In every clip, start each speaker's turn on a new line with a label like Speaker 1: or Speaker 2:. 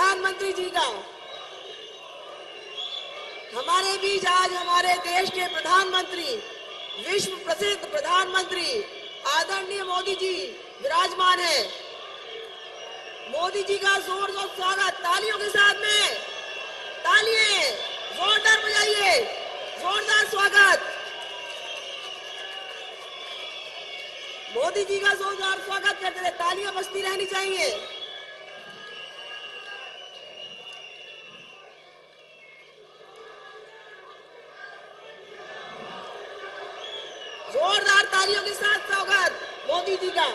Speaker 1: प्रधानमंत्री जी का। हमारे बीच आज हमारे देश के प्रधानमंत्री, विश्व प्रसिद्ध प्रधानमंत्री आदरणीय मोदी जी विराजमान है। मोदी जी का जोरदार स्वागत तालियों के साथ में, तालियां जोरदार बजाइए, जोरदार स्वागत। मोदी जी का जोरदार स्वागत करते रहे, तालियां बजती रहनी चाहिए। जोरदार तालियों के साथ स्वागत मोदी जी का।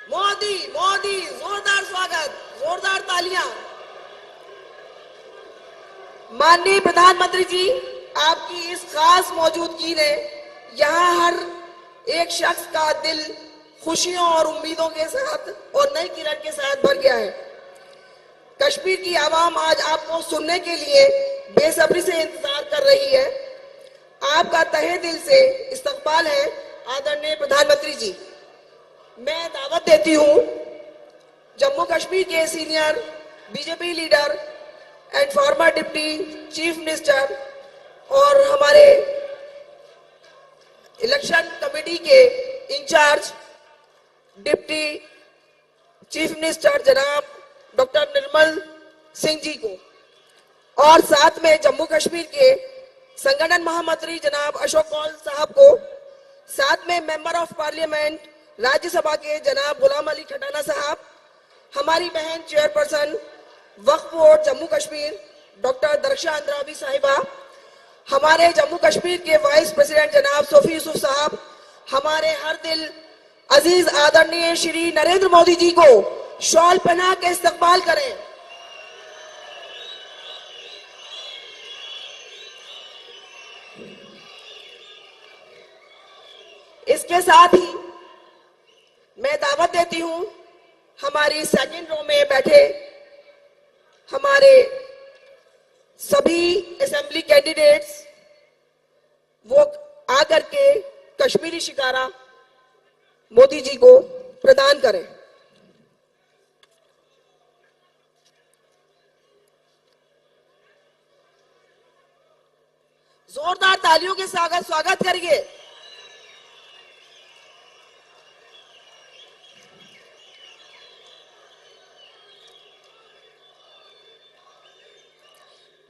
Speaker 1: मोदी मोदी जोरदार स्वागत, जोरदार तालियां। माननीय प्रधानमंत्री जी, आपकी इस खास मौजूदगी ने यहाँ हर एक शख्स का दिल खुशियों और उम्मीदों के साथ और नई किरण के साथ भर गया है। कश्मीर की आवाम आज आपको सुनने के लिए बेसब्री से इंतजार कर रही है। आपका तहे दिल से इस्तकबाल है आदरणीय प्रधानमंत्री जी। मैं दावत देती हूँ जम्मू कश्मीर के senior BJP leader and farmer deputy chief minister और हमारे इलेक्शन कमेटी के इंचार्ज डिप्टी चीफ मिनिस्टर जनाब डॉक्टर निर्मल सिंह जी को, और साथ में जम्मू कश्मीर के संगठन महामंत्री जनाब अशोक कौल साहब को, साथ में मेंबर ऑफ पार्लियामेंट राज्यसभा के जनाब गुलाम अली खटाना साहब, हमारी बहन चेयरपर्सन वक्फ बोर्ड जम्मू कश्मीर डॉक्टर दरक्षा अंद्राबी साहिबा, हमारे जम्मू कश्मीर के वाइस प्रेसिडेंट जनाब सोफी यूसुफ साहब, हमारे हर दिल अजीज आदरणीय श्री नरेंद्र मोदी जी को शॉल पहना के इस्तकबाल करें। इसके साथ ही मैं दावत देती हूं हमारी सेकंड रो में बैठे हमारे सभी असेंबली कैंडिडेट्स, वो आकर के कश्मीरी शिकारा मोदी जी को प्रदान करें। जोरदार तालियों के साथ स्वागत करिए।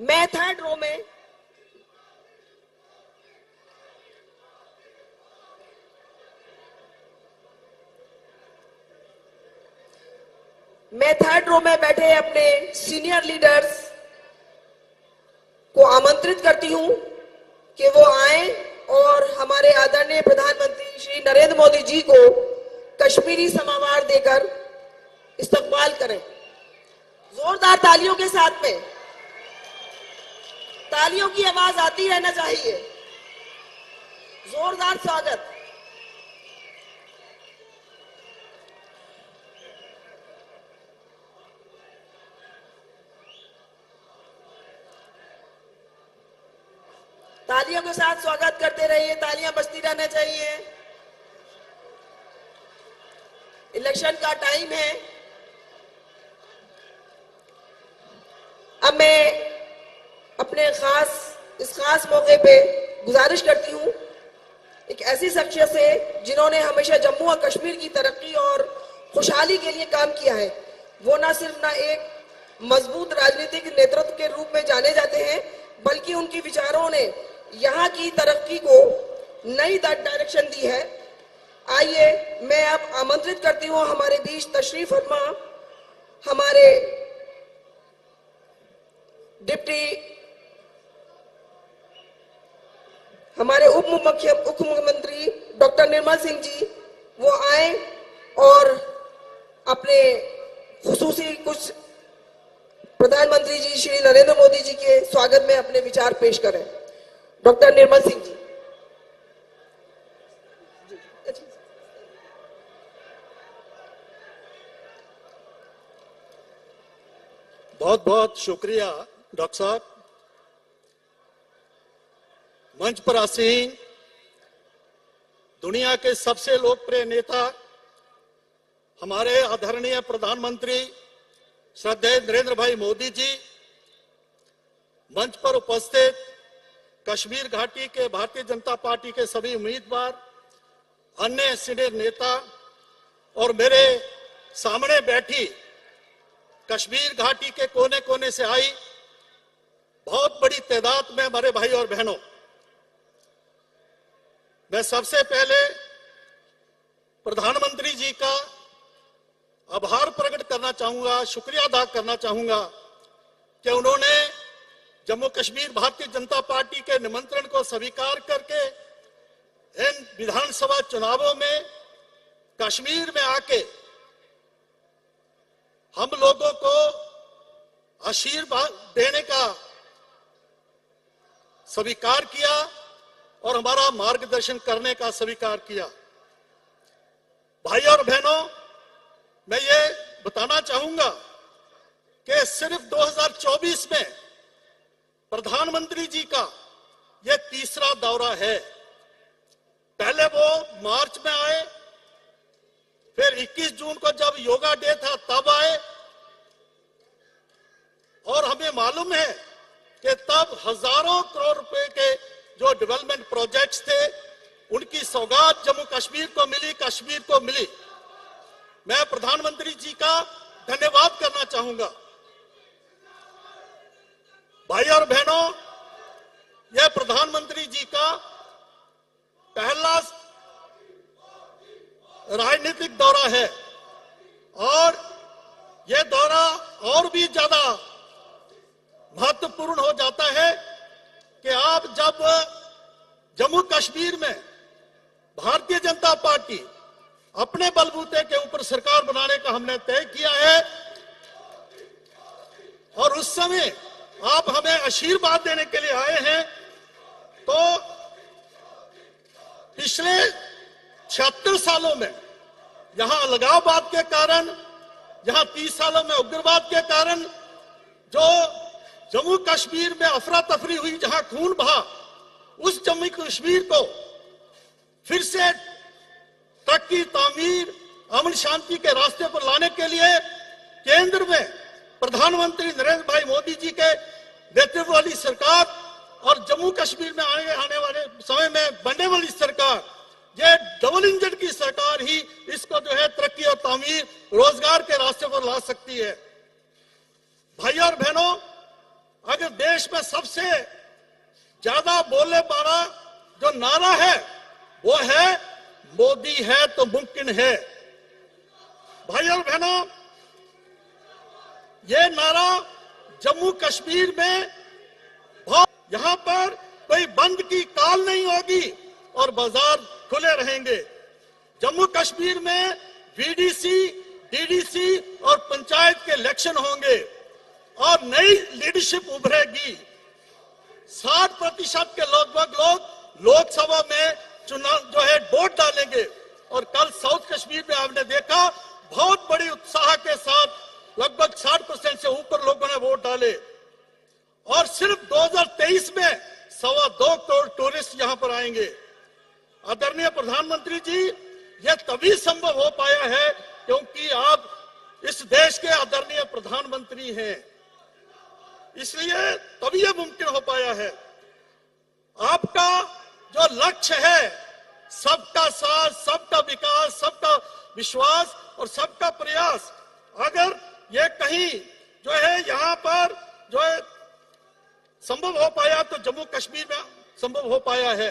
Speaker 1: मैं थर्ड रो में बैठे अपने सीनियर लीडर्स को आमंत्रित करती हूं कि वो आए और हमारे आदरणीय प्रधानमंत्री श्री नरेंद्र मोदी जी को कश्मीरी समावार देकर इस्तकबाल करें। जोरदार तालियों के साथ में, तालियों की आवाज आती रहना चाहिए। जोरदार स्वागत। तालियों के साथ स्वागत करते रहिए, तालियां बजती रहना चाहिए। इलेक्शन का टाइम है। अब मैं अपने इस खास मौके पे गुजारिश करती हूँ एक ऐसी शख्सियत से जिन्होंने हमेशा जम्मू और कश्मीर की तरक्की और खुशहाली के लिए काम किया है। वो ना सिर्फ एक मजबूत राजनीतिक नेतृत्व के रूप में जाने जाते हैं, बल्कि उनकी विचारों ने यहाँ की तरक्की को नई डायरेक्शन दी है। आइए मैं अब आमंत्रित करती हूँ हमारे बीच तशरीफ फरमा हमारे उप मुख्यमंत्री डॉक्टर निर्मल सिंह जी, वो आए और अपने खुसूसी कुछ प्रधानमंत्री जी श्री नरेंद्र मोदी जी के स्वागत में अपने विचार पेश करें। डॉक्टर निर्मल सिंह जी।
Speaker 2: बहुत बहुत शुक्रिया डॉक्टर साहब। मंच पर आसीन दुनिया के सबसे लोकप्रिय नेता हमारे आदरणीय प्रधानमंत्री श्रद्धेय नरेंद्र भाई मोदी जी, मंच पर उपस्थित कश्मीर घाटी के भारतीय जनता पार्टी के सभी उम्मीदवार, अन्य सीनियर नेता और मेरे सामने बैठी कश्मीर घाटी के कोने कोने से आई बहुत बड़ी तादाद में हमारे भाई और बहनों, मैं सबसे पहले प्रधानमंत्री जी का आभार प्रकट करना चाहूंगा, शुक्रिया अदा करना चाहूंगा कि उन्होंने जम्मू कश्मीर भारतीय जनता पार्टी के निमंत्रण को स्वीकार करके इन विधानसभा चुनावों में कश्मीर में आके हम लोगों को आशीर्वाद देने का स्वीकार किया और हमारा मार्गदर्शन करने का स्वीकार किया। भाई और बहनों, मैं ये बताना चाहूंगा कि सिर्फ 2024 में प्रधानमंत्री जी का ये तीसरा दौरा है। पहले वो मार्च में आए, फिर 21 जून को जब योगा डे था तब आए, और हमें मालूम है कि तब हजारों करोड़ रुपए के जो डेवलपमेंट प्रोजेक्ट्स थे उनकी सौगात जम्मू कश्मीर को मिली, कश्मीर को मिली। मैं प्रधानमंत्री जी का धन्यवाद करना चाहूंगा। भाई और बहनों, यह प्रधानमंत्री जी का पहला राजनीतिक दौरा है और यह दौरा और भी ज्यादा महत्वपूर्ण हो जाता है कि आप जब जम्मू कश्मीर में भारतीय जनता पार्टी अपने बलबूते के ऊपर सरकार बनाने का हमने तय किया है और उस समय आप हमें आशीर्वाद देने के लिए आए हैं, तो पिछले 76 सालों में यहां अलगाववाद के कारण, यहां 30 सालों में उग्रवाद के कारण जो जम्मू कश्मीर में अफरा तफरी हुई, जहां खून बहा, उस जम्मू कश्मीर को फिर से तरक्की, तामीर, अमन शांति के रास्ते पर लाने के लिए केंद्र में प्रधानमंत्री नरेंद्र भाई मोदी जी के नेतृत्व वाली सरकार और जम्मू कश्मीर में आने वाले समय में बनने वाली सरकार, ये डबल इंजन की सरकार ही इसको जो है तरक्की और तामीर, रोजगार के रास्ते पर ला सकती है। भाई और बहनों, अगर देश में सबसे ज्यादा बोलने वाला जो नारा है वो है मोदी है तो मुमकिन है। भाई और बहनों, ये नारा जम्मू कश्मीर में बहुत, यहां पर कोई बंद की काल नहीं होगी और बाजार खुले रहेंगे। जम्मू कश्मीर में वीडीसी, डीडीसी और पंचायत के इलेक्शन होंगे और नई लीडरशिप उभरेगी। 60% के लगभग लोग लोकसभा में चुनाव जो है वोट डालेंगे और कल साउथ कश्मीर में आपने देखा बहुत बड़ी उत्साह के साथ लगभग 60% से ऊपर लोगों ने वोट डाले और सिर्फ 2023 में 2.25 करोड़ टूरिस्ट यहां पर आएंगे। आदरणीय प्रधानमंत्री जी, यह तभी संभव हो पाया है क्योंकि आप इस देश के आदरणीय प्रधानमंत्री हैं, इसलिए तभी यह मुमकिन हो पाया है। आपका जो लक्ष्य है, सबका साथ, सबका विकास, सबका विश्वास और सबका प्रयास, अगर ये कहीं जो है यहाँ पर जो है संभव हो पाया तो जम्मू कश्मीर में संभव हो पाया है।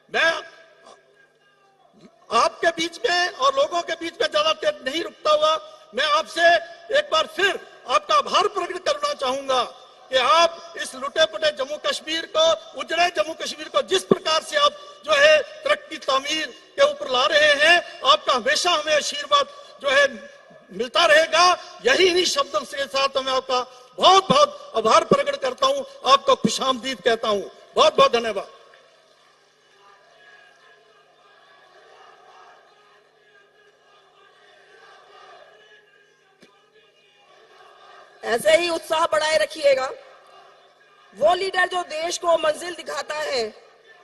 Speaker 2: मैं आपके बीच में और लोगों के बीच में ज्यादा देर नहीं रुकता हुआ मैं आपसे एक बार फिर आपका आभार प्रकट करना चाहूंगा कि आप इस लुटे पुटे जम्मू कश्मीर को, उजड़े जम्मू कश्मीर को जिस प्रकार से आप जो है तरक्की तामीर के ऊपर ला रहे हैं, आपका हमेशा हमें आशीर्वाद जो है मिलता रहेगा। यही इन्हीं शब्दों के साथ मैं आपका बहुत बहुत आभार प्रकट करता हूं, आपको खुशामदीद कहता हूं। बहुत बहुत धन्यवाद।
Speaker 1: ऐसे ही उत्साह बढ़ाए रखिएगा। वो लीडर जो देश को मंजिल दिखाता है,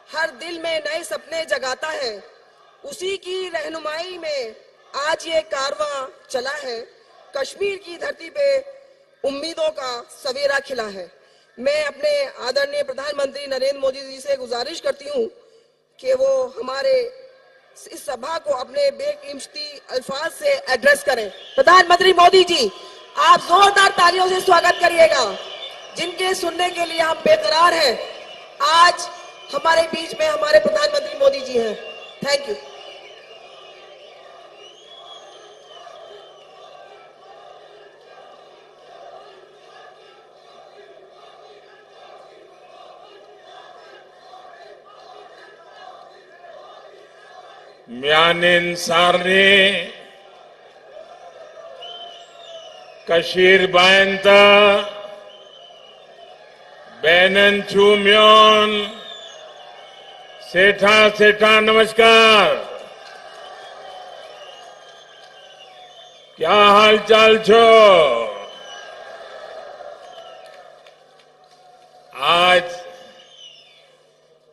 Speaker 1: हर दिल में नए सपने जगाता है, उसी की रहनुमाई में आज ये कारवां चला है, कश्मीर की धरती पे उम्मीदों का सवेरा खिला है। मैं अपने आदरणीय प्रधानमंत्री नरेंद्र मोदी जी से गुजारिश करती हूँ कि वो हमारे इस सभा को अपने बेकिमती अल्फाज से एड्रेस करें। प्रधानमंत्री मोदी जी, आप जोरदार तालियों से स्वागत करिएगा, जिनके सुनने के लिए हम बेकरार हैं। आज हमारे बीच में हमारे प्रधानमंत्री मोदी जी हैं। Thank you.
Speaker 3: म्यानिन सारने कशीर बायंता बैनन चूम्योन सेठा सेठा नमस्कार। क्या हाल चाल छो? आज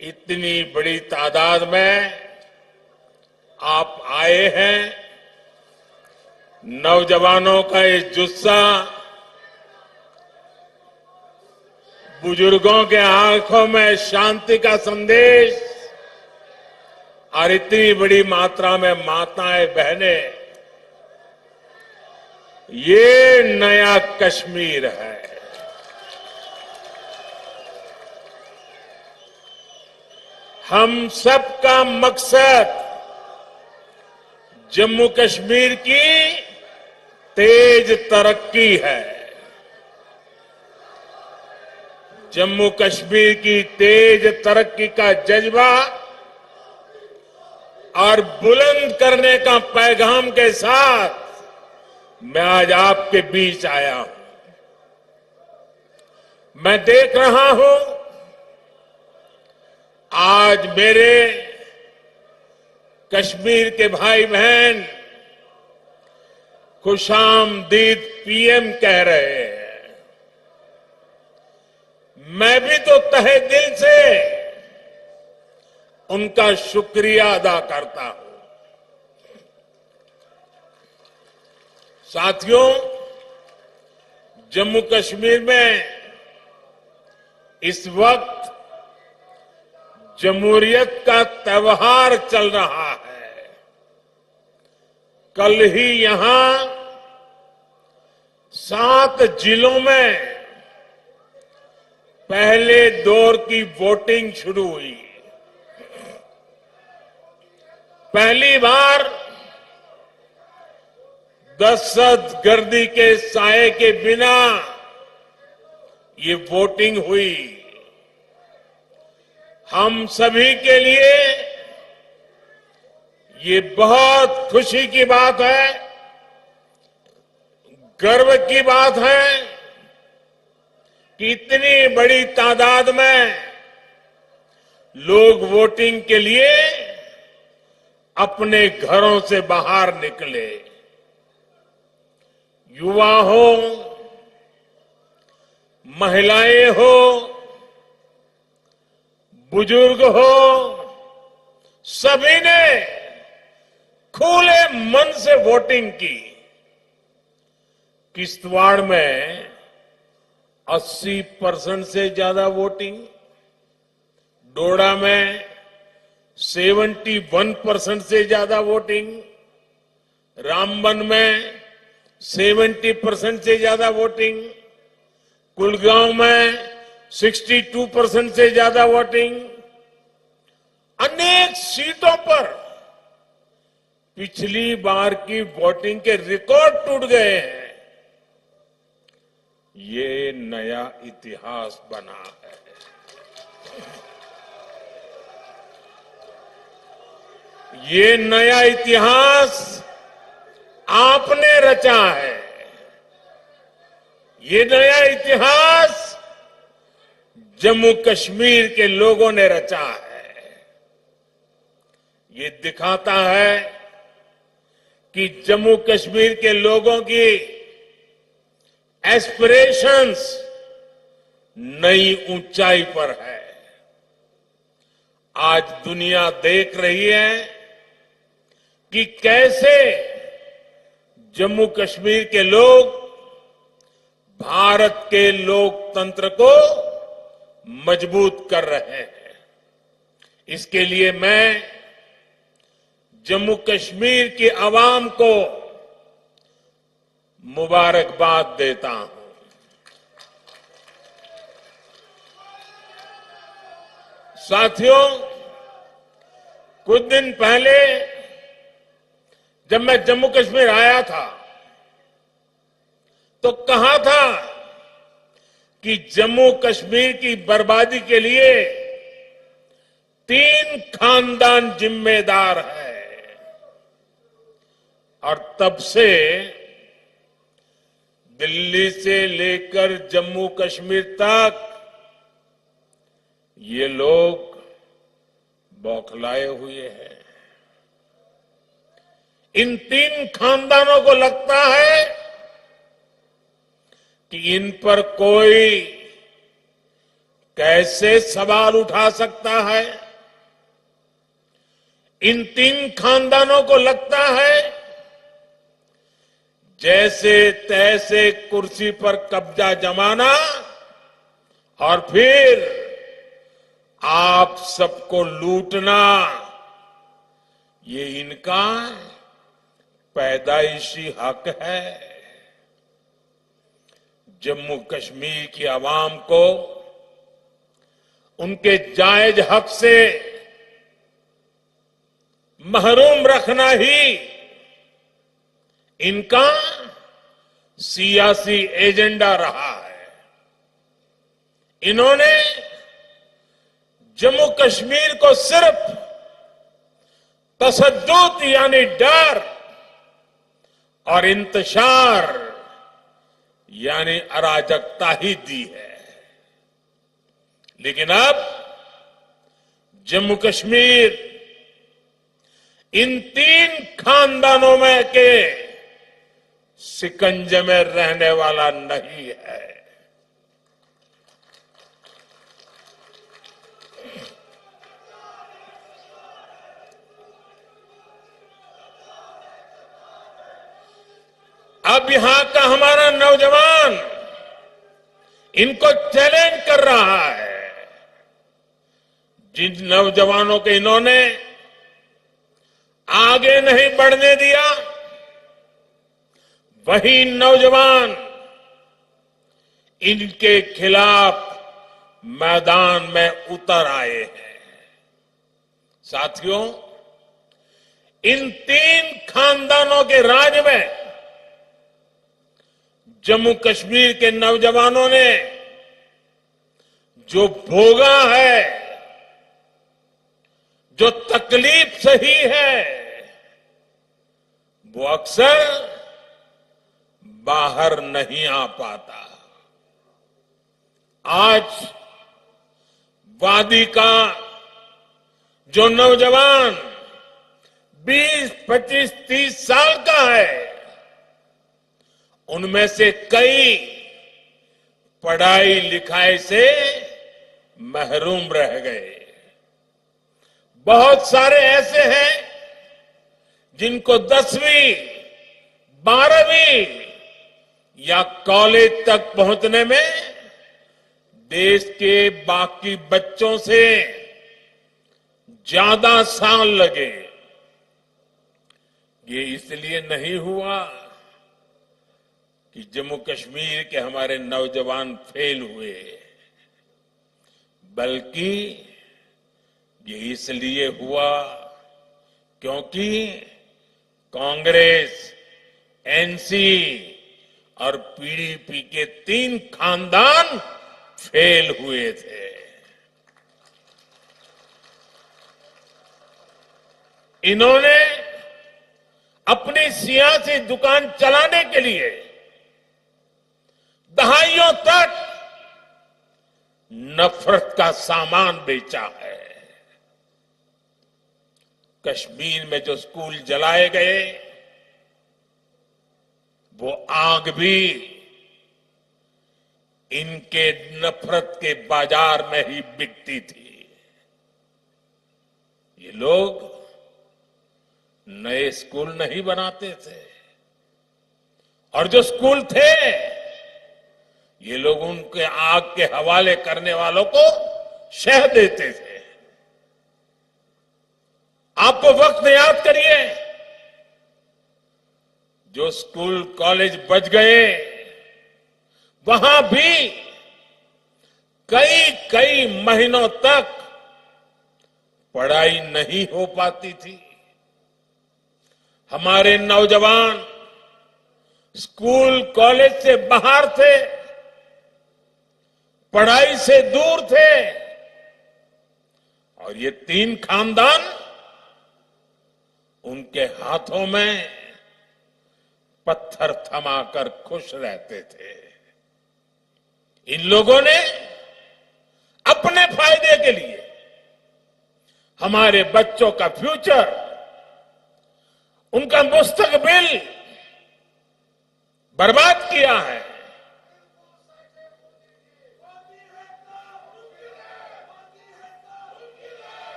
Speaker 3: इतनी बड़ी तादाद में आप आए हैं। नौजवानों का ये जुस्सा, बुजुर्गों के आंखों में शांति का संदेश और इतनी बड़ी मात्रा में माताएं बहनें, ये नया कश्मीर है। हम सबका मकसद जम्मू कश्मीर की तेज तरक्की है। जम्मू कश्मीर की तेज तरक्की का जज्बा और बुलंद करने का पैगाम के साथ मैं आज आपके बीच आया हूं। मैं देख रहा हूं आज मेरे कश्मीर के भाई बहन खुशामदीद पीएम कह रहे हैं। मैं भी तो तहे दिल से उनका शुक्रिया अदा करता हूं। साथियों, जम्मू कश्मीर में इस वक्त जमहूरियत का त्योहार चल रहा है। कल ही यहां 7 जिलों में पहले दौर की वोटिंग शुरू हुई। पहली बार दहशतगर्दी के साए के बिना ये वोटिंग हुई। हम सभी के लिए ये बहुत खुशी की बात है, गर्व की बात है कि इतनी बड़ी तादाद में लोग वोटिंग के लिए अपने घरों से बाहर निकले। युवा हो, महिलाएं हो, बुजुर्ग हो, सभी ने खुले मन से वोटिंग की। किश्तवाड़ में 80% से ज्यादा वोटिंग, डोडा में 71% से ज्यादा वोटिंग, रामबन में 70% से ज्यादा वोटिंग, कुलगांव में 62% से ज्यादा वोटिंग। अनेक सीटों पर पिछली बार की वोटिंग के रिकॉर्ड टूट गए हैं। ये नया इतिहास बना है। ये नया इतिहास आपने रचा है। ये नया इतिहास जम्मू कश्मीर के लोगों ने रचा है। ये दिखाता है कि जम्मू कश्मीर के लोगों की एस्पिरेशंस नई ऊंचाई पर है। आज दुनिया देख रही है कि कैसे जम्मू कश्मीर के लोग भारत के लोकतंत्र को मजबूत कर रहे हैं। इसके लिए मैं जम्मू कश्मीर की आवाम को मुबारकबाद देता हूं। साथियों, कुछ दिन पहले जब मैं जम्मू कश्मीर आया था तो कहा था कि जम्मू कश्मीर की बर्बादी के लिए 3 खानदान जिम्मेदार है। और तब से दिल्ली से लेकर जम्मू कश्मीर तक ये लोग बौखलाए हुए हैं। इन 3 खानदानों को लगता है कि इन पर कोई कैसे सवाल उठा सकता है। इन 3 खानदानों को लगता है जैसे तैसे कुर्सी पर कब्जा जमाना और फिर आप सबको लूटना, ये इनका पैदाइशी हक है। जम्मू कश्मीर की आवाम को उनके जायज हक से महरूम रखना ही इनका सियासी एजेंडा रहा है। इन्होंने जम्मू कश्मीर को सिर्फ तशद्दुद यानी डर और इंतशार यानी अराजकता ही दी है। लेकिन अब जम्मू कश्मीर इन 3 खानदानों में के शिकंजे में रहने वाला नहीं है। अब यहां का हमारा नौजवान इनको चैलेंज कर रहा है। जिन नौजवानों को इन्होंने आगे नहीं बढ़ने दिया, वही नौजवान इनके खिलाफ मैदान में उतर आए हैं। साथियों, इन 3 खानदानों के राज में जम्मू कश्मीर के नौजवानों ने जो भोगा है, जो तकलीफ सही है, वो अक्सर बाहर नहीं आ पाता। आज वादी का जो नौजवान 20, 25, 30 साल का है, उनमें से कई पढ़ाई लिखाई से महरूम रह गए। बहुत सारे ऐसे हैं जिनको 10वीं, 12वीं या कॉलेज तक पहुंचने में देश के बाकी बच्चों से ज्यादा साल लगे। ये इसलिए नहीं हुआ कि जम्मू कश्मीर के हमारे नौजवान फेल हुए, बल्कि ये इसलिए हुआ क्योंकि कांग्रेस, एनसी और पीडीपी के 3 खानदान फेल हुए थे। इन्होंने अपनी सियासी दुकान चलाने के लिए दहाइयों तक नफरत का सामान बेचा है। कश्मीर में जो स्कूल जलाए गए, वो आग भी इनके नफरत के बाजार में ही बिकती थी। ये लोग नए स्कूल नहीं बनाते थे, और जो स्कूल थे ये लोग उनके आग के हवाले करने वालों को शह देते थे। आप वो वक्त याद करिए जो स्कूल कॉलेज बच गए, वहां भी कई कई महीनों तक पढ़ाई नहीं हो पाती थी। हमारे नौजवान स्कूल कॉलेज से बाहर थे, पढ़ाई से दूर थे, और ये तीन खानदान उनके हाथों में पत्थर थमाकर खुश रहते थे। इन लोगों ने अपने फायदे के लिए हमारे बच्चों का फ्यूचर, उनका मुस्तकबिल बर्बाद किया है।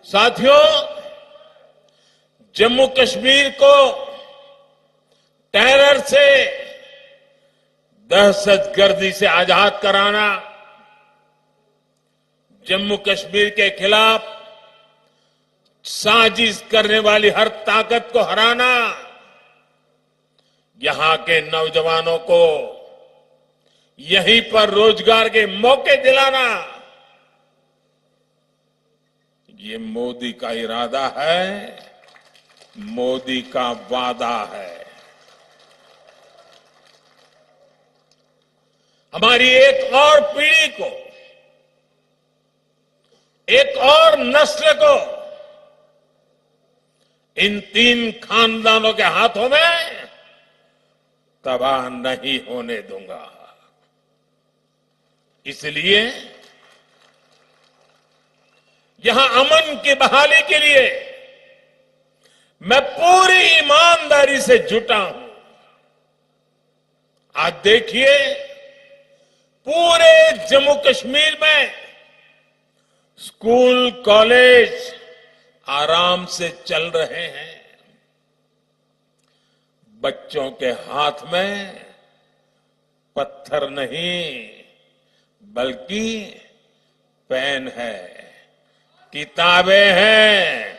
Speaker 3: साथियों, जम्मू कश्मीर को टेरर से, दहशतगर्दी से आजाद कराना, जम्मू कश्मीर के खिलाफ साजिश करने वाली हर ताकत को हराना, यहां के नौजवानों को यहीं पर रोजगार के मौके दिलाना, ये मोदी का इरादा है, मोदी का वादा है। हमारी एक और पीढ़ी को, एक और नस्ल को इन तीन खानदानों के हाथों में तबाह नहीं होने दूंगा। इसलिए यहां अमन की बहाली के लिए मैं पूरी ईमानदारी से जुटा हूं। आज देखिए, पूरे जम्मू कश्मीर में स्कूल कॉलेज आराम से चल रहे हैं। बच्चों के हाथ में पत्थर नहीं बल्कि पेन है, किताबें हैं,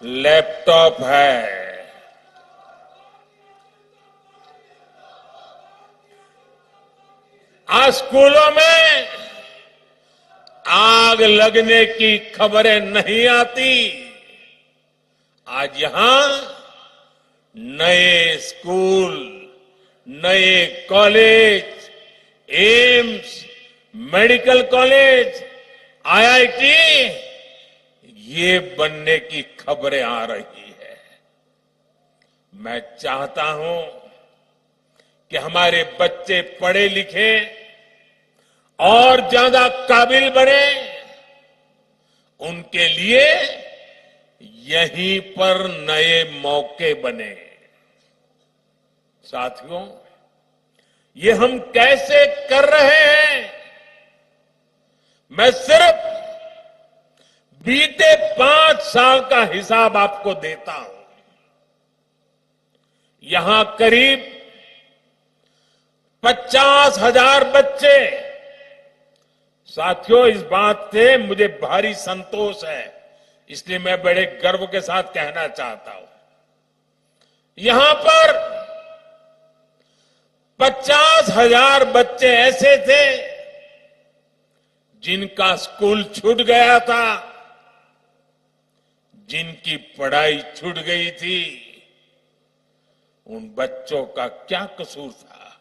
Speaker 3: लैपटॉप है। आज स्कूलों में आग लगने की खबरें नहीं आती। आज यहां नए स्कूल, नए college, AIIMS, medical college, IIT, ये बनने की खबरें आ रही है। मैं चाहता हूं कि हमारे बच्चे पढ़े लिखे और ज्यादा काबिल बने, उनके लिए यहीं पर नए मौके बने। साथियों, ये हम कैसे कर रहे हैं? मैं सिर्फ बीते 5 साल का हिसाब आपको देता हूं। यहां करीब 50,000 बच्चे, साथियों इस बात से मुझे भारी संतोष है, इसलिए मैं बड़े गर्व के साथ कहना चाहता हूं, यहां पर 50,000 बच्चे ऐसे थे जिनका स्कूल छूट गया था, जिनकी पढ़ाई छूट गई थी। उन बच्चों का क्या कसूर था?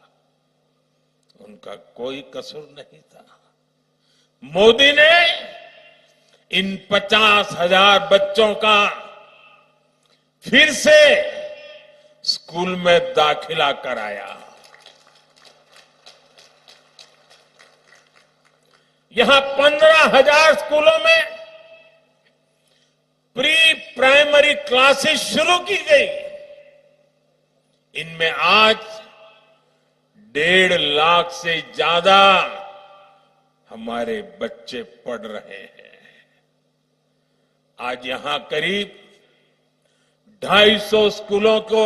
Speaker 3: उनका कोई कसूर नहीं था। मोदी ने इन 50,000 बच्चों का फिर से स्कूल में दाखिला कराया। यहां 15,000 स्कूलों में प्री प्राइमरी क्लासेस शुरू की गई। इनमें आज 1.5 लाख से ज्यादा हमारे बच्चे पढ़ रहे हैं। आज यहां करीब 250 स्कूलों को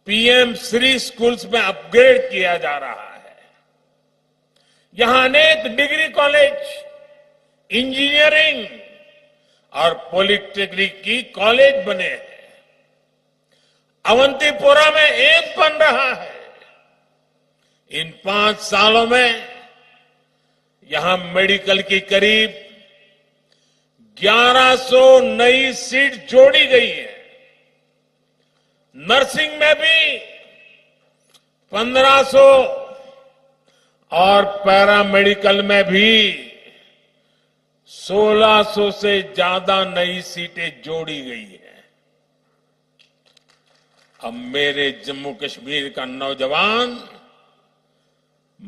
Speaker 3: पीएम श्री स्कूल्स में अपग्रेड किया जा रहा है। यहां अनेक डिग्री कॉलेज, इंजीनियरिंग और पॉलिटेक्निक की कॉलेज बने हैं। अवंतीपुरा में एक बन रहा है। इन 5 सालों में यहां मेडिकल की करीब 1100 नई सीट जोड़ी गई है। नर्सिंग में भी 1500 और पैरामेडिकल में भी 1600 से ज्यादा नई सीटें जोड़ी गई है। अब मेरे जम्मू कश्मीर का नौजवान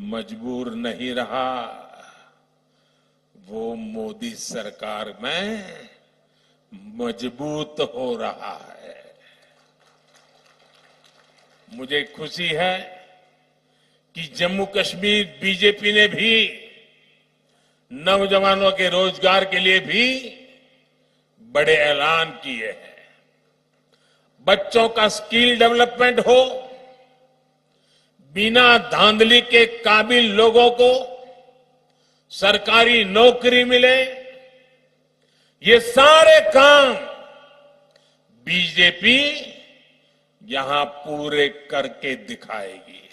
Speaker 3: मजबूर नहीं रहा, वो मोदी सरकार में मजबूत हो रहा है। मुझे खुशी है कि जम्मू कश्मीर बीजेपी ने भी नौजवानों के रोजगार के लिए भी बड़े ऐलान किए हैं। बच्चों का स्किल डेवलपमेंट हो, बिना धांधली के काबिल लोगों को सरकारी नौकरी मिले, ये सारे काम बीजेपी यहां पूरे करके दिखाएगी।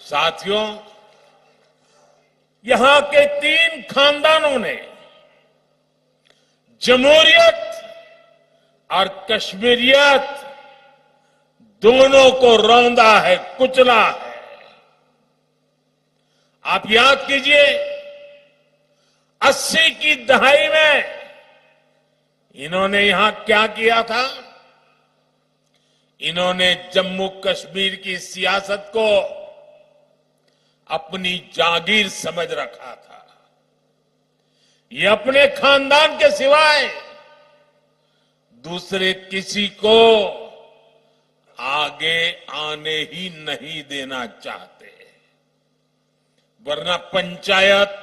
Speaker 3: साथियों, यहां के 3 खानदानों ने जमहूरियत और कश्मीरियत दोनों को रौंदा है, कुचला है। आप याद कीजिए, 80 की दहाई में इन्होंने यहां क्या किया था? इन्होंने जम्मू कश्मीर की सियासत को अपनी जागीर समझ रखा था। ये अपने खानदान के सिवाय दूसरे किसी को आगे आने ही नहीं देना चाहते, वरना पंचायत,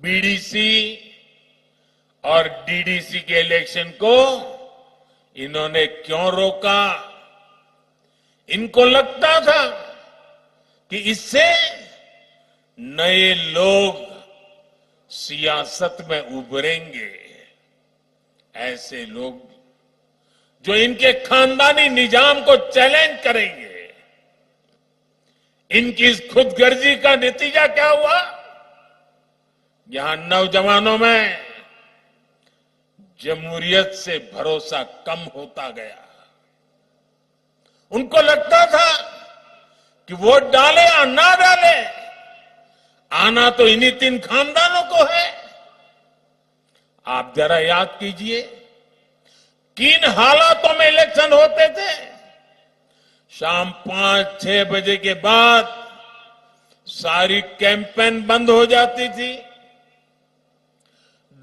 Speaker 3: बीडीसी और डीडीसी के इलेक्शन को इन्होंने क्यों रोका? इनको लगता था कि इससे नए लोग सियासत में उभरेंगे। ऐसे लोग जो इनके खानदानी निजाम को चैलेंज करेंगे। इनकी इस खुदगर्जी का नतीजा क्या हुआ? यहां नौजवानों में जमहूरियत से भरोसा कम होता गया। उनको लगता था कि वोट डाले या ना डाले, आना तो इन्हीं 3 खानदानों को है। आप जरा याद कीजिए, किन हालातों में इलेक्शन होते थे? शाम 5-6 बजे के बाद सारी कैंपेन बंद हो जाती थी।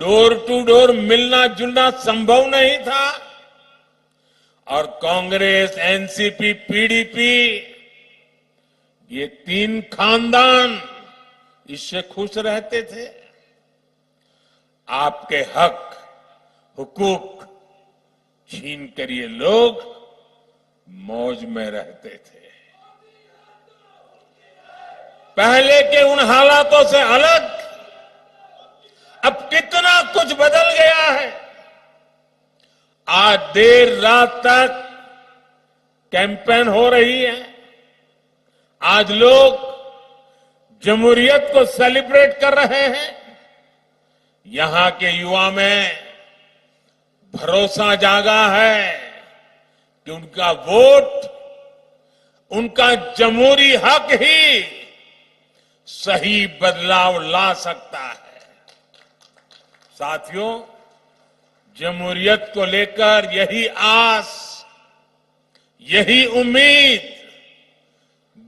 Speaker 3: डोर टू डोर मिलना जुलना संभव नहीं था और कांग्रेस, एनसीपी, पीडीपी, ये 3 खानदान इससे खुश रहते थे। आपके हक, हुकूक छीन कर ये लोग मौज में रहते थे। पहले के उन हालातों से अलग अब कितना कुछ बदल गया है। आज देर रात तक कैंपेन हो रही है। आज लोग जमहूरियत को सेलिब्रेट कर रहे हैं। यहां के युवा में भरोसा जागा है कि उनका वोट, उनका जमहूरी हक ही सही बदलाव ला सकता है। साथियों, जमहूरियत को लेकर यही आस, यही उम्मीद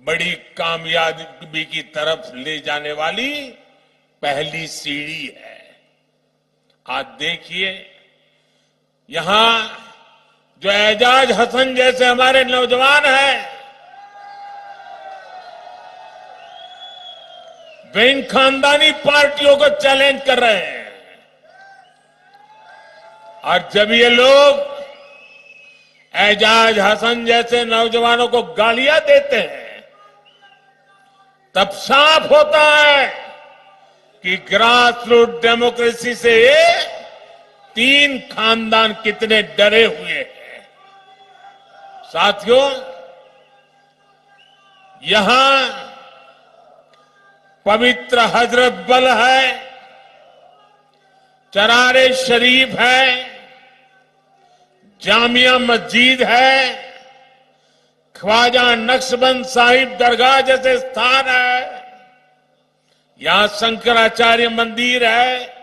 Speaker 3: बड़ी कामयाबी की तरफ ले जाने वाली पहली सीढ़ी है। आज देखिए, यहां जो एजाज हसन जैसे हमारे नौजवान हैं, वे इन खानदानी पार्टियों को चैलेंज कर रहे हैं। और जब ये लोग एजाज हसन जैसे नौजवानों को गालियां देते हैं, तब साफ होता है कि ग्रास रूट डेमोक्रेसी से ये तीन खानदान कितने डरे हुए हैं। साथियों, यहां पवित्र हजरत बल है, चरारे शरीफ है, जामिया मस्जिद है, ख्वाजा नक्शबंद साहिब दरगाह जैसे स्थान है, यहां शंकराचार्य मंदिर है,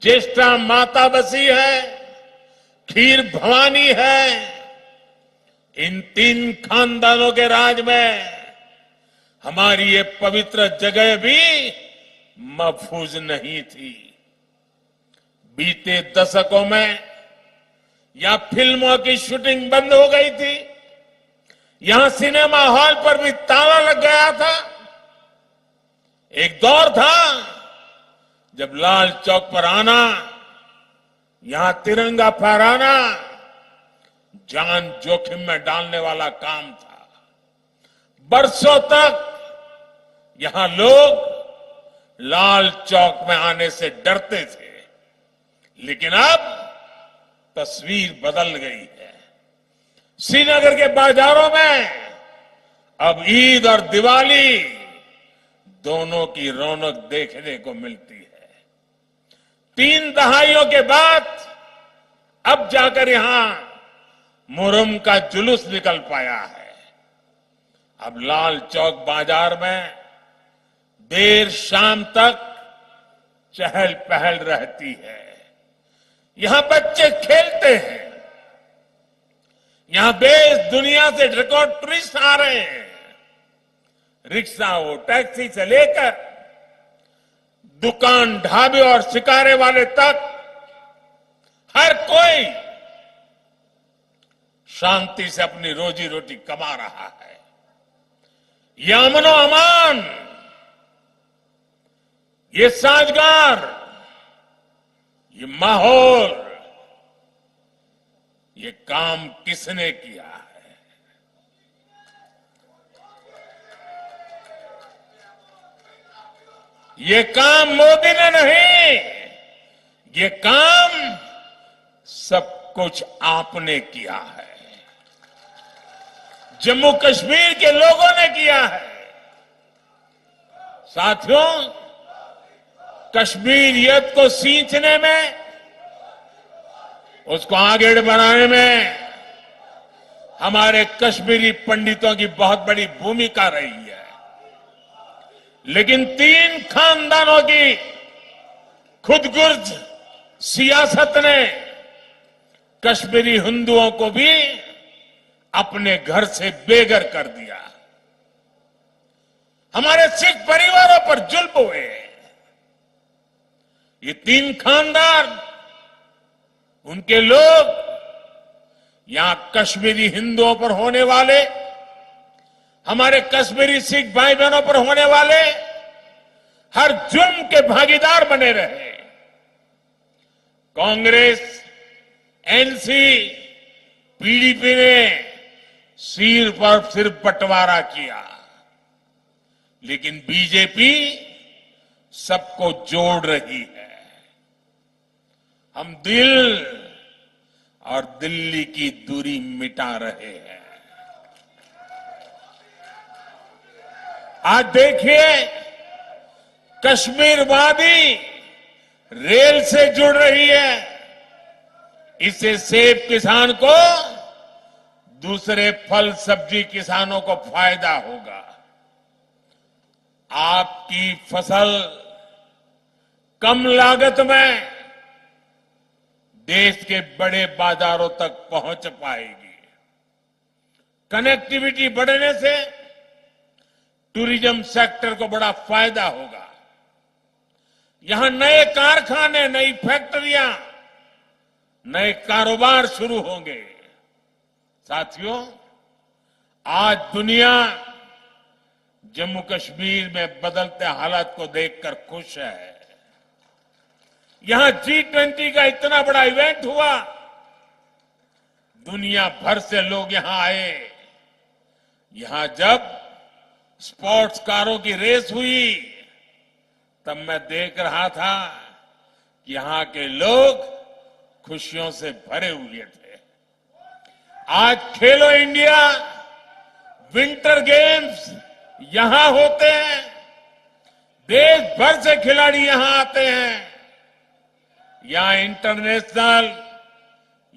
Speaker 3: ज्येष्ठा माता बसी है, खीर भवानी है। इन तीन खानदानों के राज में हमारी ये पवित्र जगह भी महफूज नहीं थी। बीते दशकों में यहां फिल्मों की शूटिंग बंद हो गई थी, यहां सिनेमा हॉल पर भी ताला लग गया था। एक दौर था जब लाल चौक पर आना, यहां तिरंगा फहराना जान जोखिम में डालने वाला काम था। बरसों तक यहां लोग लाल चौक में आने से डरते थे, लेकिन अब तस्वीर बदल गई है। श्रीनगर के बाजारों में अब ईद और दिवाली दोनों की रौनक देखने को मिलती है। 3 दहाइयों के बाद अब जाकर यहां मुहर्रम का जुलूस निकल पाया है। अब लाल चौक बाजार में देर शाम तक चहल पहल रहती है। यहां बच्चे खेलते हैं, यहां देश दुनिया से रिकॉर्ड टूरिस्ट आ रहे हैं। रिक्शा हो, टैक्सी से लेकर दुकान, ढाबे और शिकारे वाले तक हर कोई शांति से अपनी रोजी रोटी कमा रहा है। ये अमनो अमान, ये साजगार, ये माहौल, ये काम किसने किया है? ये काम मोदी ने नहीं, ये काम सब कुछ आपने किया है, जम्मू कश्मीर के लोगों ने किया है। साथियों, कश्मीरियत को सींचने में, उसको आगे बढ़ाने में हमारे कश्मीरी पंडितों की बहुत बड़ी भूमिका रही है। लेकिन 3 खानदानों की खुदगर्ज सियासत ने कश्मीरी हिंदुओं को भी अपने घर से बेघर कर दिया। हमारे सिख परिवारों पर जुल्म हुए। ये 3 खानदान, उनके लोग यहां कश्मीरी हिंदुओं पर होने वाले, हमारे कश्मीरी सिख भाई बहनों पर होने वाले हर जुर्म के भागीदार बने रहे। कांग्रेस, एनसी, पीडीपी ने सिर पर सिर बंटवारा किया, लेकिन बीजेपी सबको जोड़ रही है। हम दिल और दिल्ली की दूरी मिटा रहे हैं। आज देखिए, कश्मीर वादी रेल से जुड़ रही है। इससे सेब किसान को, दूसरे फल सब्जी किसानों को फायदा होगा। आपकी फसल कम लागत में देश के बड़े बाजारों तक पहुंच पाएगी। कनेक्टिविटी बढ़ने से टूरिज्म सेक्टर को बड़ा फायदा होगा। यहां नए कारखाने, नई फैक्ट्रियां, नए कारोबार शुरू होंगे। साथियों, आज दुनिया जम्मू कश्मीर में बदलते हालात को देखकर खुश है। यहां G20 का इतना बड़ा इवेंट हुआ, दुनिया भर से लोग यहां आए। यहां जब स्पोर्ट्स कारों की रेस हुई, तब मैं देख रहा था कि यहां के लोग खुशियों से भरे हुए थे। आज खेलो इंडिया विंटर गेम्स यहां होते हैं, देश भर से खिलाड़ी यहां आते हैं। यहां इंटरनेशनल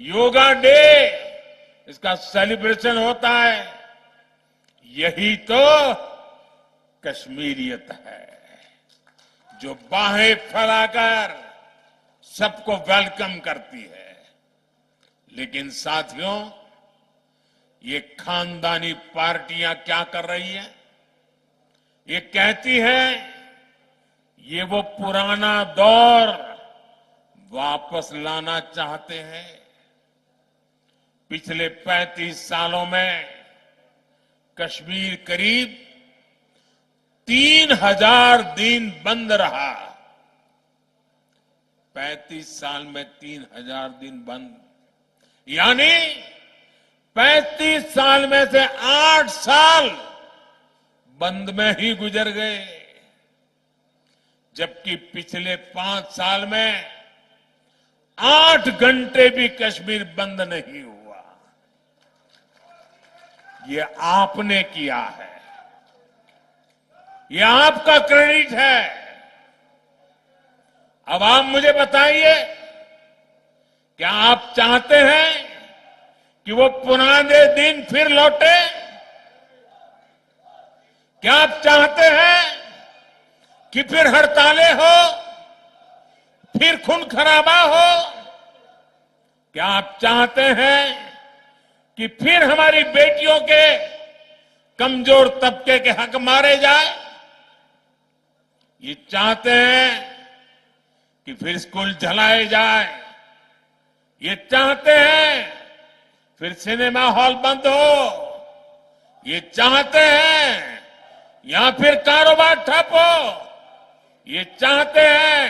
Speaker 3: योगा डे, इसका सेलिब्रेशन होता है। यही तो कश्मीरियत है, जो बाहें फैलाकर सबको वेलकम करती है। लेकिन साथियों, ये खानदानी पार्टियां क्या कर रही हैं? ये कहती हैं ये वो पुराना दौर वापस लाना चाहते हैं। पिछले 35 सालों में कश्मीर करीब 3000 दिन बंद रहा। 35 साल में 3000 दिन बंद, यानी 35 साल में से 8 साल बंद में ही गुजर गए। जबकि पिछले 5 साल में 8 घंटे भी कश्मीर बंद नहीं हुआ। ये आपने किया है, ये आपका क्रेडिट है। अब आप मुझे बताइए, क्या आप चाहते हैं कि वो पुराने दिन फिर लौटे? क्या आप चाहते हैं कि फिर हड़तालें हो, फिर खून खराबा हो? क्या आप चाहते हैं कि फिर हमारी बेटियों के कमजोर तबके के हक मारे जाए? ये चाहते हैं कि फिर स्कूल जलाए जाए? ये चाहते हैं फिर सिनेमा हॉल बंद हो? ये चाहते हैं या फिर कारोबार ठप हो? ये चाहते हैं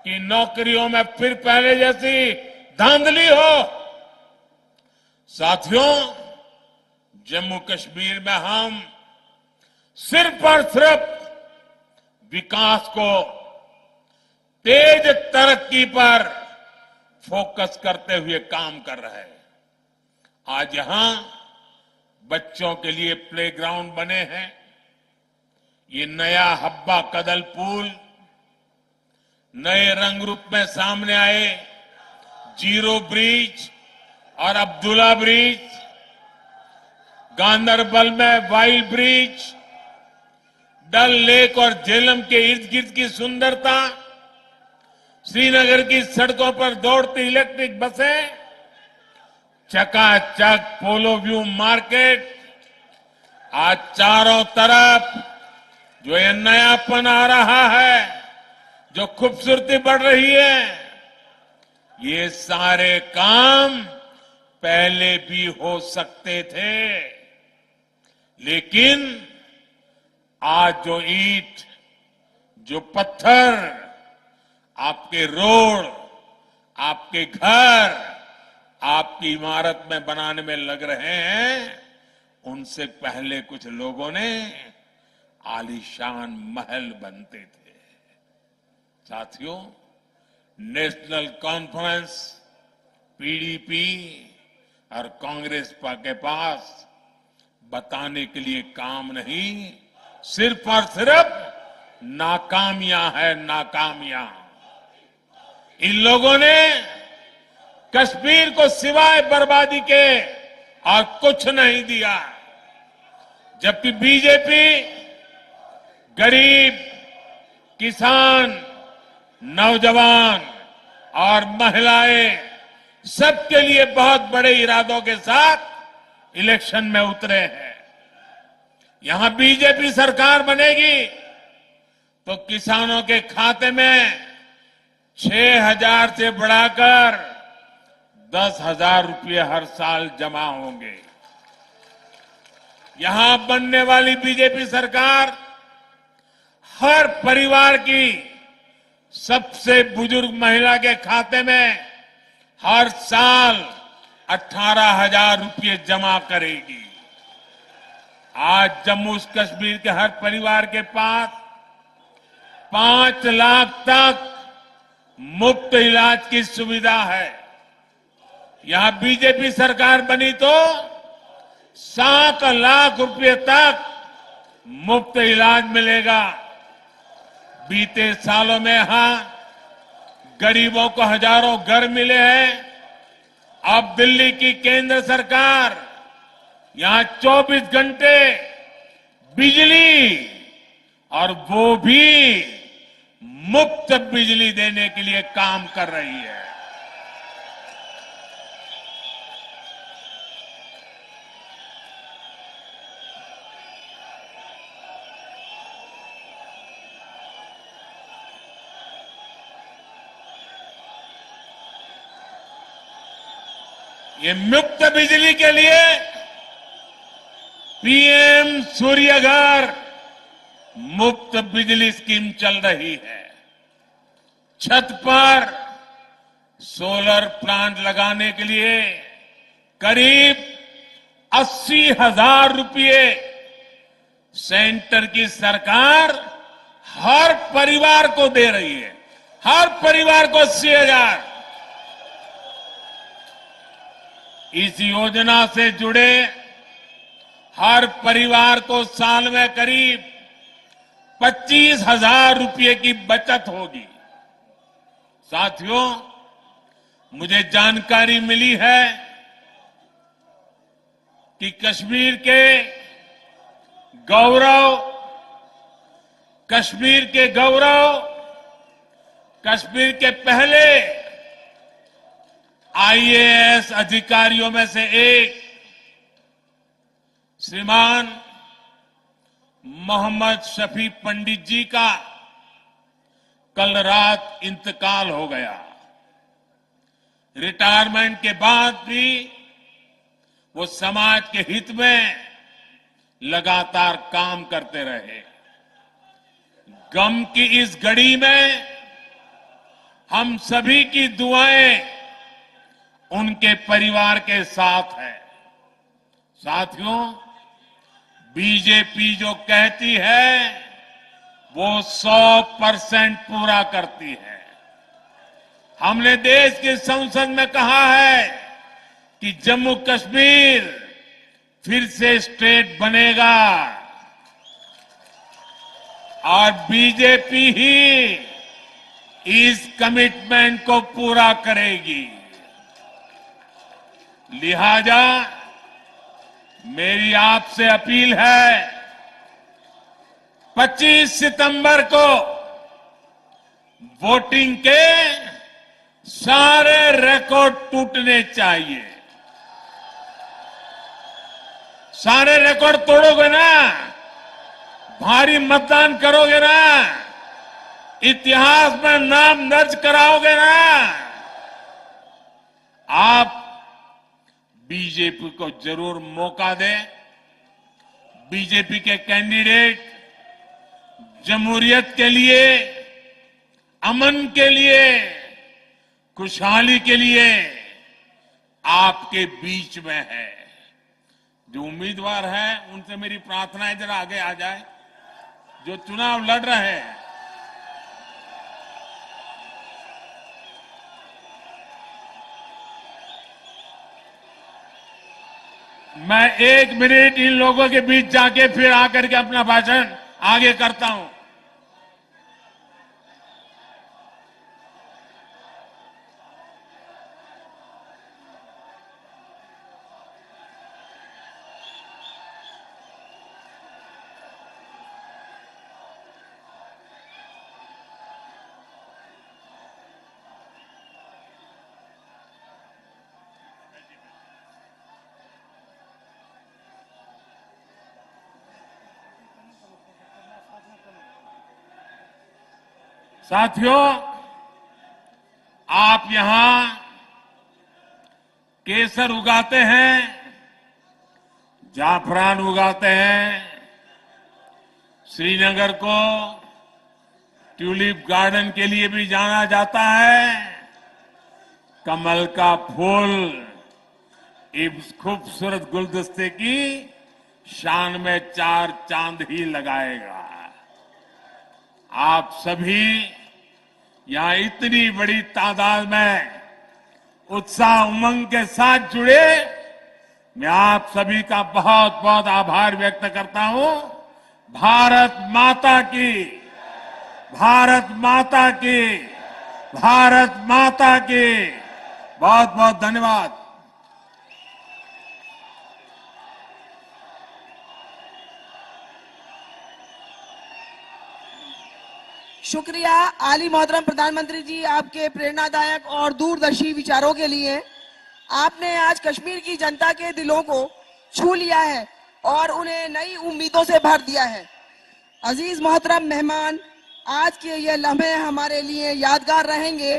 Speaker 3: कि नौकरियों में फिर पहले जैसी धांधली हो? साथियों, जम्मू कश्मीर में हम सिर्फ और सिर्फ विकास को, तेज तरक्की पर फोकस करते हुए काम कर रहे हैं। आज यहां बच्चों के लिए प्लेग्राउंड बने हैं। ये नया हब्बा कदल पुल, नए रंग रूप में सामने आए जीरो ब्रिज और अब्दुल्ला ब्रिज, गांदरबल में वाइल ब्रिज, डल लेक और झेलम के इर्द गिर्द की सुंदरता, श्रीनगर की सड़कों पर दौड़ती इलेक्ट्रिक बसें, चकाचक पोलो व्यू मार्केट, आज चारों तरफ जो ये नयापन आ रहा है, जो खूबसूरती बढ़ रही है, ये सारे काम पहले भी हो सकते थे। लेकिन आज जो ईंट, जो पत्थर आपके रोड, आपके घर, आपकी इमारत में बनाने में लग रहे हैं, उनसे पहले कुछ लोगों ने आलीशान महल बनते थे। साथियों, नेशनल कॉन्फ्रेंस, पीडीपी और कांग्रेस के पास बताने के लिए काम नहीं, सिर्फ और सिर्फ नाकामियां है, नाकामियां। इन लोगों ने कश्मीर को सिवाय बर्बादी के और कुछ नहीं दिया। जबकि बीजेपी गरीब, किसान, नौजवान और महिलाएं सबके लिए बहुत बड़े इरादों के साथ इलेक्शन में उतरे हैं। यहां बीजेपी सरकार बनेगी तो किसानों के खाते में 6,000 से बढ़ाकर 10,000 रुपये हर साल जमा होंगे। यहां बनने वाली बीजेपी सरकार हर परिवार की सबसे बुजुर्ग महिला के खाते में हर साल 18,000 रुपये जमा करेगी। आज जम्मू कश्मीर के हर परिवार के पास 5 लाख तक मुफ्त इलाज की सुविधा है। यहां बीजेपी सरकार बनी तो 7 लाख रुपए तक मुफ्त इलाज मिलेगा। बीते सालों में यहां गरीबों को हजारों घर मिले हैं। अब दिल्ली की केंद्र सरकार यहां 24 घंटे बिजली और वो भी मुफ्त बिजली देने के लिए काम कर रही है। ये मुफ्त बिजली के लिए पीएम सूर्य घर मुफ्त बिजली स्कीम चल रही है। छत पर सोलर प्लांट लगाने के लिए करीब 80,000 रुपये सेंटर की सरकार हर परिवार को दे रही है। हर परिवार को 80,000। इस योजना से जुड़े हर परिवार को साल में करीब 25,000 रुपये की बचत होगी। साथियों, मुझे जानकारी मिली है कि कश्मीर के गौरव, कश्मीर के पहले आईएएस अधिकारियों में से एक श्रीमान मोहम्मद शफी पंडित जी का कल रात इंतकाल हो गया। रिटायरमेंट के बाद भी वो समाज के हित में लगातार काम करते रहे। गम की इस घड़ी में हम सभी की दुआएं उनके परिवार के साथ है। साथियों, बीजेपी जो कहती है वो 100% पूरा करती है। हमने देश की संसद में कहा है कि जम्मू कश्मीर फिर से स्टेट बनेगा और बीजेपी ही इस कमिटमेंट को पूरा करेगी। लिहाजा मेरी आपसे अपील है, 25 सितंबर को वोटिंग के सारे रिकॉर्ड टूटने चाहिए। सारे रिकॉर्ड तोड़ोगे ना, भारी मतदान करोगे ना, इतिहास में नाम दर्ज कराओगे ना, आप बीजेपी को जरूर मौका दें। बीजेपी के कैंडिडेट जमहूरियत के लिए, अमन के लिए, खुशहाली के लिए आपके बीच में है। जो उम्मीदवार है उनसे मेरी प्रार्थना है जरा आगे आ जाए, जो चुनाव लड़ रहे हैं। मैं 1 मिनट इन लोगों के बीच जाके फिर आकर के अपना भाषण आगे करता हूं। साथियों, आप यहां केसर उगाते हैं, जाफरान उगाते हैं। श्रीनगर को ट्यूलिप गार्डन के लिए भी जाना जाता है। कमल का फूल इस खूबसूरत गुलदस्ते की शान में 4 चांद ही लगाएगा। आप सभी यहां इतनी बड़ी तादाद में उत्साह उमंग के साथ जुड़े, मैं आप सभी का बहुत बहुत आभार व्यक्त करता हूं। भारत माता की, भारत माता की, भारत माता की। बहुत बहुत धन्यवाद।
Speaker 1: शुक्रिया आली मोहतरम प्रधानमंत्री जी, आपके प्रेरणादायक और दूरदर्शी विचारों के लिए। आपने आज कश्मीर की जनता के दिलों को छू लिया है और उन्हें नई उम्मीदों से भर दिया है। अजीज मोहतरम मेहमान, आज के ये लम्हे हमारे लिए यादगार रहेंगे